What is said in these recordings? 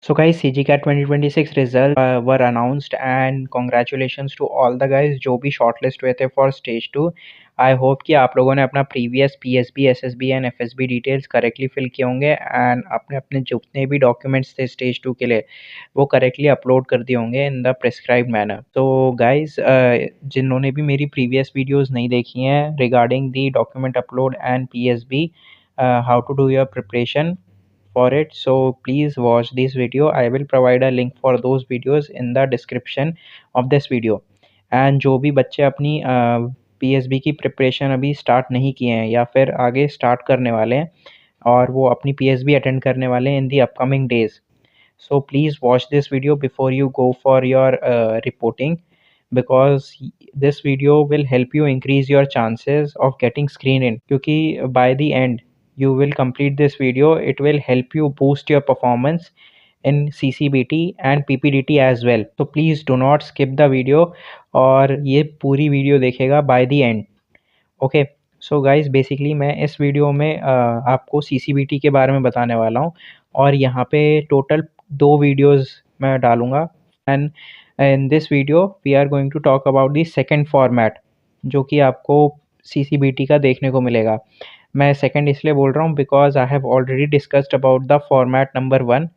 So guys, CGCAT 2026 results were announced and congratulations to all the guys जो भी shortlist हुए थे for stage 2. I hope कि आप लोगों ने अपना previous PSB, SSB and FSB details correctly fill किए होंगे and अपने अपने जितने भी documents थे stage 2 के लिए वो correctly upload कर दिए होंगे in the prescribed manner. So guys, जिन्होंने भी मेरी previous videos नहीं देखी हैं regarding the document upload and PSB, how to do your preparation for it, so please watch this video. I will provide a link for those videos in the description of this video. And जो भी बच्चे अपनी PSB की preparation अभी start नहीं किए हैं या फिर आगे स्टार्ट करने वाले हैं और वो अपनी PSB अटेंड करने वाले हैं in the upcoming days, so please watch this video before you go for your reporting, because this video will help you increase your chances of getting screened in, क्योंकि by the end you will complete this video, it will help you boost your performance in CCBT and PPDT as well. So please do not skip the video और ये पूरी video देखेगा by the end. Okay, so guys basically मैं इस video में आपको CCBT के बारे में बताने वाला हूँ और यहाँ पे टोटल 2 वीडियोस मैं डालूँगा and in this video we are going to talk about the second format जो कि आपको CCBT का देखने को मिलेगा। मैं सेकंड इसलिए बोल रहा हूँ because I have already discussed about the format number 1,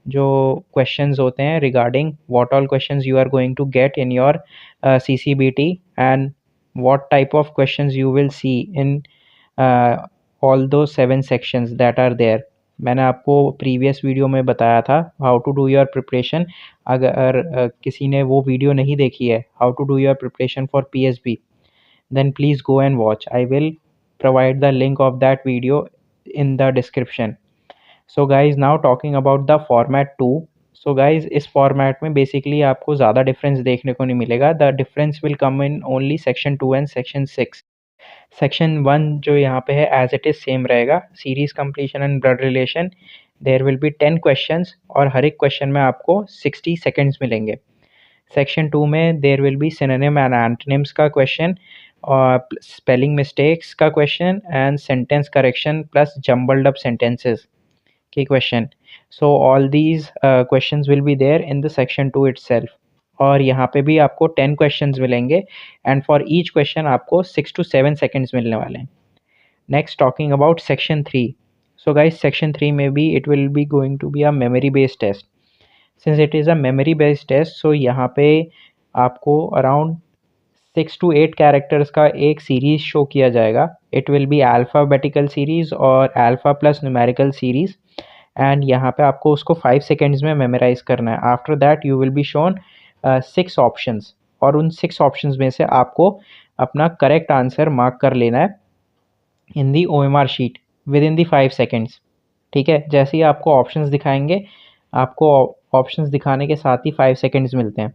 जो क्वेश्चंस होते हैं regarding what all questions you are going to get in your CCBT and what type of questions you will see in all those 7 sections that are there. मैंने आपको previous video में बताया था how to do your preparation. अगर किसी ने वो video नहीं देखी है how to do your preparation for PSB, then please go and watch. I will provide the link of that video in the description. So guys, now talking about the format 2. So guys इस format में basically आपको ज़्यादा difference देखने को नहीं मिलेगा। The difference will come in only section 2 and section 6। Section 1 जो यहाँ पे है एज इट इज़ सेम रहेगा, series completion and blood relation. There will be 10 questions और हर एक क्वेश्चन में आपको 60 सेकेंड्स मिलेंगे। सेक्शन 2 में there will be synonym and antonyms का क्वेश्चन और स्पेलिंग मिस्टेक्स का question and sentence correction plus jumbled up sentences के question. So all these questions will be there in the section 2 itself. और यहाँ पे भी आपको 10 क्वेश्चंस मिलेंगे एंड फॉर ईच क्वेश्चन आपको 6 to 7 सेकेंड्स मिलने वाले हैं। Next talking about section 3। So guys section 3 में भी it will be going to be a memory based test. Since it is a memory based test, so यहाँ पे आपको around 6 to 8 characters का एक सीरीज शो किया जाएगा। It will be alphabetical series और alpha plus numerical series and यहाँ पे आपको उसको 5 सेकेंड्स में मेमोराइज करना है। After that you will be shown 6 options और उन 6 ऑप्शंस में से आपको अपना करेक्ट आंसर मार्क कर लेना है इन दी OMR sheet with in the 5 seconds. ठीक है, जैसे ही आपको ऑप्शंस दिखाएंगे आपको ऑप्शंस दिखाने के साथ ही 5 सेकेंड्स मिलते हैं।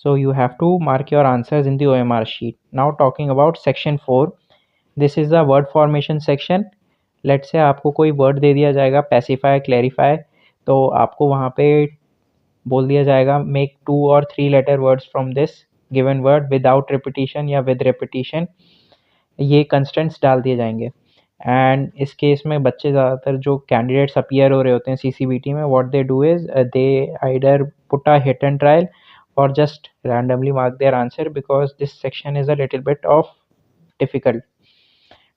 So you have to mark your answers in the OMR sheet. Now talking about section 4, this is the word formation section. Let's say आपको कोई word दे दिया जाएगा pacify, clarify, तो आपको वहाँ पे बोल दिया जाएगा make 2 or 3 letter words from this given word without repetition या with repetition। ये constants डाल दिए जाएंगे एंड इस केस में बच्चे ज़्यादातर जो कैंडिडेट्स अपीयर हो रहे होते हैं CCBT में, what they do is they either put a hit and trial or just randomly mark their answer because this section is a little bit of difficult।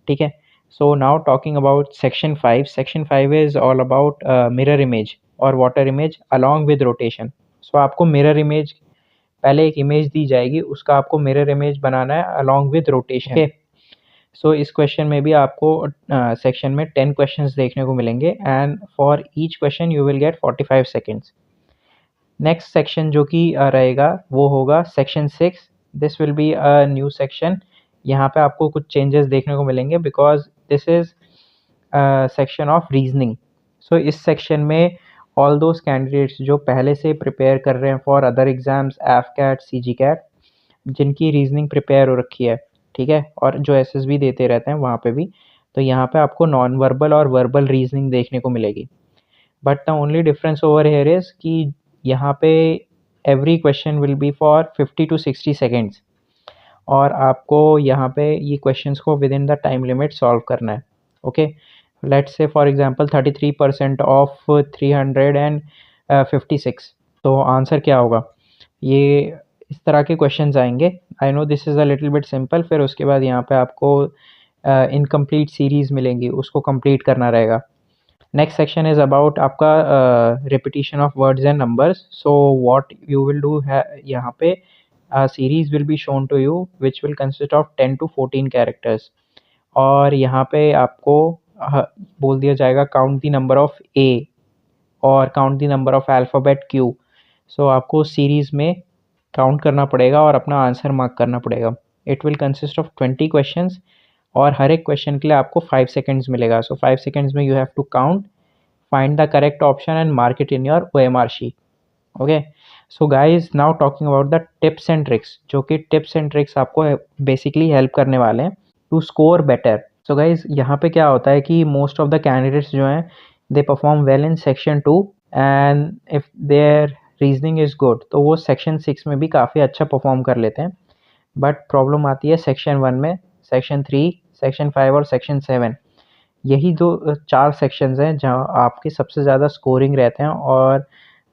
ठीक है, so now talking about section 5। section 5 is all about mirror image और water image along with rotation। so आपको mirror image, पहले एक image दी जाएगी उसका आपको mirror image बनाना है along with rotation। okay? सो इस क्वेश्चन में भी आपको सेक्शन में 10 क्वेश्चंस देखने को मिलेंगे and for each question you will get 45 seconds. Next section जो कि रहेगा वो होगा section 6। This will be a new section. यहाँ पे आपको कुछ चेंजेस देखने को मिलेंगे because this is section of reasoning. So इस सेक्शन में ऑल दोज कैंडिडेट्स जो पहले से प्रिपेयर कर रहे हैं for other exams AFCAT, CGCAT, जिनकी रीजनिंग प्रिपेयर हो रखी है, ठीक है, और जो SSB देते रहते हैं वहाँ पे भी, तो यहाँ पे आपको नॉन वर्बल और वर्बल रीजनिंग देखने को मिलेगी। But the only difference over here is कि यहाँ पे every question will be for 50 to 60 seconds और आपको यहाँ पे ये क्वेश्चंस को with in the time limit solve करना है। Okay, let's say for example 33% of 356, तो आंसर क्या होगा? ये इस तरह के क्वेश्चंस आएंगे। I know this is a little bit simple. फिर उसके बाद यहाँ पे आपको इनकम्प्लीट सीरीज मिलेंगी, उसको कंप्लीट करना रहेगा। नेक्स्ट सेक्शन इज अबाउट आपका repetition of words and numbers. So what you will do है, यहाँ पे series will be shown to you which will consist of 10 to 14 characters, और यहाँ पे आपको बोल दिया जाएगा count the number of A और count the number of alphabet Q. So आपको सीरीज में काउंट करना पड़ेगा और अपना आंसर मार्क करना पड़ेगा। It will consist of 20 questions, और हर एक क्वेश्चन के लिए आपको 5 सेकेंड्स मिलेगा। सो 5 सेकेंड्स में you have to count, find the correct option and mark it in your OMR sheet. Okay, so guys, now talking about the tips and tricks, जो कि tips and tricks आपको basically help करने वाले हैं to score better. So guys, यहाँ पे क्या होता है कि most of the candidates जो हैं they perform well in section 2, and if their reasoning is good तो वो section 6 में भी काफ़ी अच्छा perform कर लेते हैं। बट प्रॉब्लम आती है सेक्शन 1 में, सेक्शन 3, सेक्शन 5 और सेक्शन 7। यही जो 4 सेक्शंस हैं जहाँ आपके सबसे ज़्यादा स्कोरिंग रहते हैं, और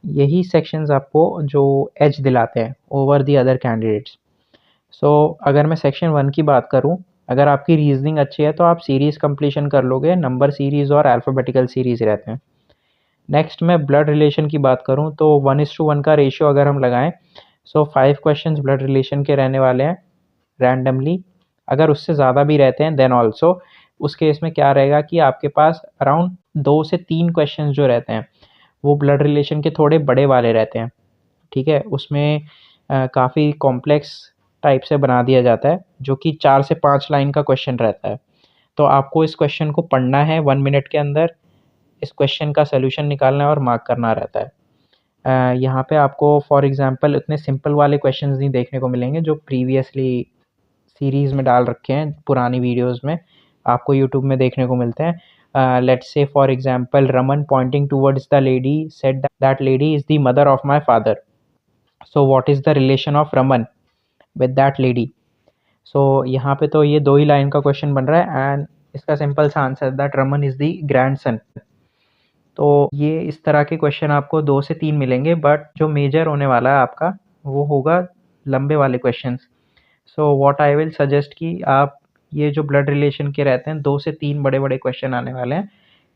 यही सेक्शंस आपको जो एज दिलाते हैं ओवर दी अदर कैंडिडेट्स। सो अगर मैं सेक्शन 1 की बात करूँ, अगर आपकी रीजनिंग अच्छी है तो आप सीरीज़ कंप्लीशन कर लोगे, नंबर सीरीज़ और अल्फ़ाबेटिकल सीरीज़ रहते हैं। नेक्स्ट मैं ब्लड रिलेशन की बात करूँ तो 1:1 का रेशियो अगर हम लगाएं, सो 5 क्वेश्चंस ब्लड रिलेशन के रहने वाले हैं रैंडमली। अगर उससे ज़्यादा भी रहते हैं देन ऑल्सो, उस केस में क्या रहेगा कि आपके पास अराउंड 2 से 3 क्वेश्चंस जो रहते हैं वो ब्लड रिलेशन के थोड़े बड़े वाले रहते हैं। ठीक है, उसमें काफ़ी कॉम्प्लेक्स टाइप से बना दिया जाता है, जो कि 4 से 5 लाइन का क्वेश्चन रहता है। तो आपको इस क्वेश्चन को पढ़ना है 1 मिनट के अंदर, इस क्वेश्चन का सॉल्यूशन निकालना है और मार्क करना रहता है। यहाँ पे आपको फॉर एग्जांपल इतने सिंपल वाले क्वेश्चंस नहीं देखने को मिलेंगे जो प्रीवियसली सीरीज़ में डाल रखे हैं पुरानी वीडियोस में, आपको यूट्यूब में देखने को मिलते हैं। Let's say for example Raman pointing towards the lady said that lady is the mother of my father. So what is the relation of Raman with that lady? So यहाँ पे तो ये 2 ही लाइन का क्वेश्चन बन रहा है, एंड इसका सिंपल सा answer that Raman is the grandson. तो ये इस तरह के क्वेश्चन आपको 2 से 3 मिलेंगे, बट जो मेजर होने वाला है आपका वो होगा लंबे वाले questions. So what I will suggest कि आप ये जो ब्लड रिलेशन के रहते हैं 2 से 3 बड़े-बड़े क्वेश्चन आने वाले हैं,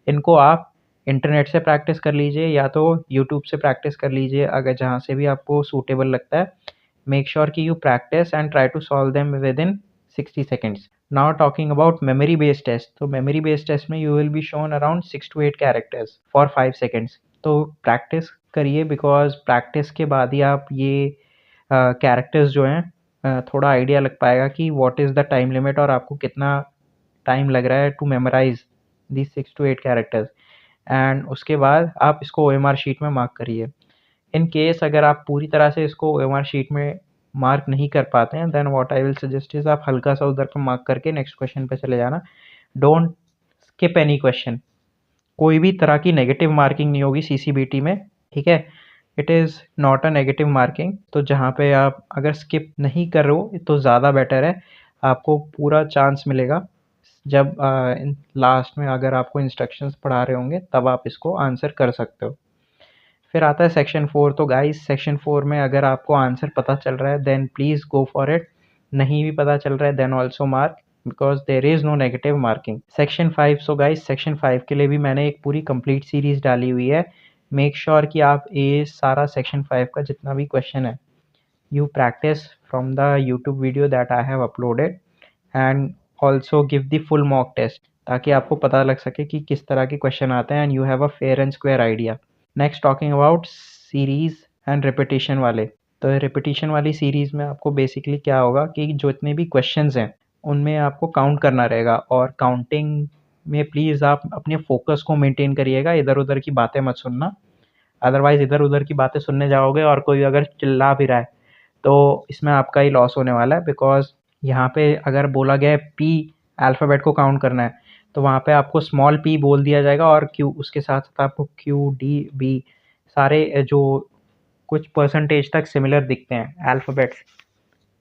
इनको आप इंटरनेट से प्रैक्टिस कर लीजिए या तो यूट्यूब से प्रैक्टिस कर लीजिए, अगर जहाँ से भी आपको सूटेबल लगता है। मेक श्योर कि you practice and try to solve them within 60 seconds. Now talking about memory based test, तो मेमोरी बेस्ड टेस्ट में you will be shown around 6 to 8 characters for 5 seconds. तो practice करिए, because practice के बाद ही आप ये characters जो हैं थोड़ा आइडिया लग पाएगा कि what is the time limit और आपको कितना टाइम लग रहा है to memorize this 6 to 8 characters. And उसके बाद आप इसको ओएमआर शीट में मार्क करिए। इन केस अगर आप पूरी तरह से इसको ओएमआर शीट में मार्क नहीं कर पाते हैं then what I will suggest is आप हल्का सा उधर पर मार्क करके नेक्स्ट क्वेश्चन पे चले जाना। Don't skip any question. कोई भी तरह की नेगेटिव मार्किंग नहीं होगी सीसीबीटी में, ठीक है? It is not a negative marking. तो जहाँ पे आप अगर स्किप नहीं कर रहे हो तो ज़्यादा बेटर है, आपको पूरा चांस मिलेगा। जब लास्ट में अगर आपको इंस्ट्रक्शंस पढ़ा रहे होंगे तब आप इसको आंसर कर सकते हो। फिर आता है सेक्शन 4। तो गाइस सेक्शन 4 में अगर आपको आंसर पता चल रहा है then please go for it, नहीं भी पता चल रहा है then also mark, because there is no negative marking. Section 5, so guys section 5 के लिए भी मैंने एक पूरी कंप्लीट सीरीज़ डाली हुई है। मेक श्योर कि आप ये सारा सेक्शन 5 का जितना भी क्वेश्चन है you practice from the YouTube video that I have uploaded, and also give the full mock test ताकि आपको पता लग सके कि किस तरह के क्वेश्चन आते हैं, and you have a fair and square idea. Next talking about series and repetition वाले, तो रिपीटिशन वाली सीरीज़ में आपको बेसिकली क्या होगा कि जो इतने भी क्वेश्चंस हैं उनमें आपको काउंट करना रहेगा, और काउंटिंग में प्लीज़ आप अपने फोकस को मेंटेन करिएगा, इधर उधर की बातें मत सुनना। अदरवाइज़ इधर उधर की बातें सुनने जाओगे और कोई अगर चिल्ला भी रहा है तो इसमें आपका ही लॉस होने वाला है, बिकॉज यहाँ पे अगर बोला गया है पी अल्फ़ाबेट को काउंट करना है तो वहाँ पे आपको स्मॉल पी बोल दिया जाएगा, और क्यू उसके साथ साथ आपको क्यू डी बी सारे जो कुछ परसेंटेज तक सिमिलर दिखते हैं अल्फ़ाबेट्स,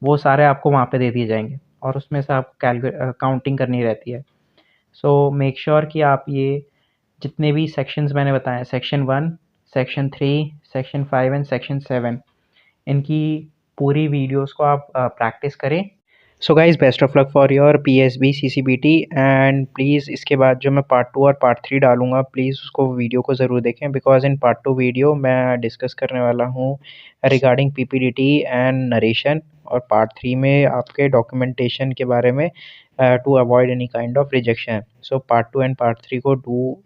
वो सारे आपको वहाँ पे दे दिए जाएंगे और उसमें से आपको काउंटिंग करनी रहती है। सो मेक श्योर कि आप ये जितने भी सेक्शंस मैंने बताए, section 1, section 3, section 5 and section 7, इनकी पूरी वीडियोस को आप प्रैक्टिस करें। So guys, best of luck for your PSB CCBT. And please इसके बाद जो मैं पार्ट 2 और पार्ट 3 डालूंगा, प्लीज़ उसको वीडियो को ज़रूर देखें, बिकॉज इन पार्ट 2 वीडियो मैं डिस्कस करने वाला हूँ रिगार्डिंग पीपीडीटी एंड नरेशन, और पार्ट 3 में आपके डॉक्यूमेंटेशन के बारे में to avoid any kind of rejection. So part 2 and part 3 को डू